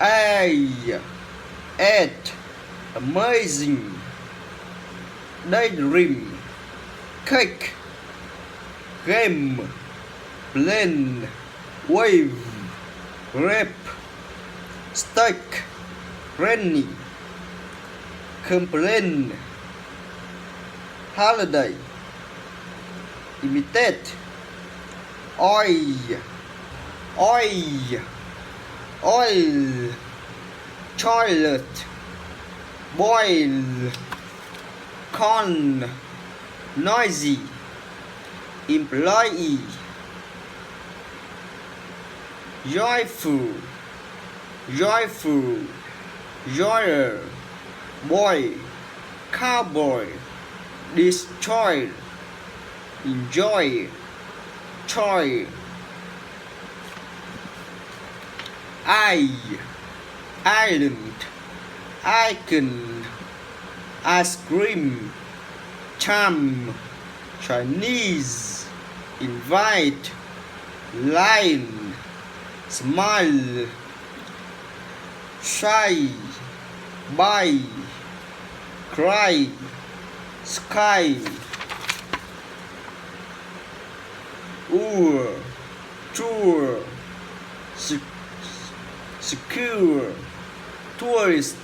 I ate amazing daydream cake game plane wave grape steak rainy complain holiday imitate oil toilet boil con noisy employee joyful joyer boy cowboy destroy enjoy toy island icon ice cream charm Chinese invite line smile shy buy cry sky tour secure tourist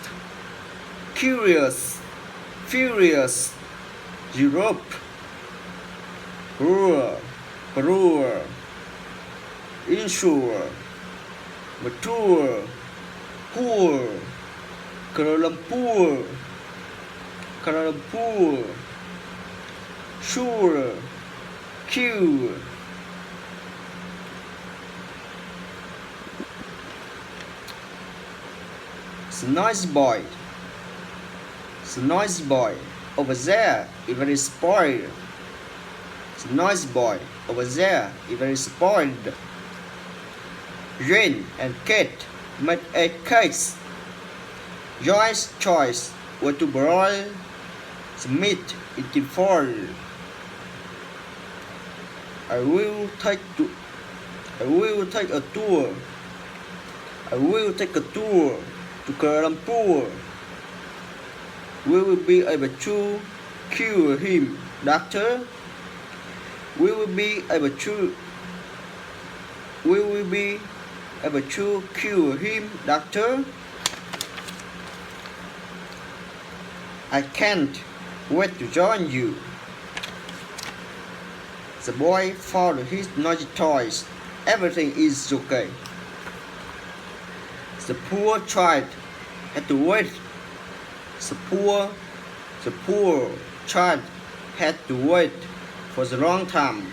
curious furious Europe brewer insure mature poor Kuala Lumpur sure cure the noisy boy over there is very spoiled. The noisy boy over there is very spoiled. Jane and Kate made a cake. Joy's choice was to broil the meat in tin foil. I will take a tour to Kuala Lumpur. We will be able to cure him, doctor. We will be able to cure him, doctor. I can't wait to join you. The boy followed his noisy toys. Everything is okay. The poor child had to wait. The poor child had to wait for the long time.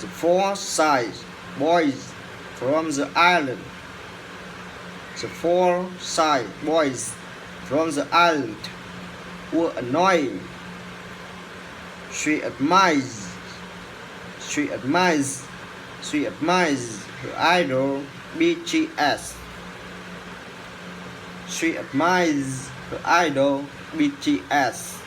The 4 side boys from the island. The 4 side boys from the island were annoying. She admires her idol BTS. She admires her idol BTS.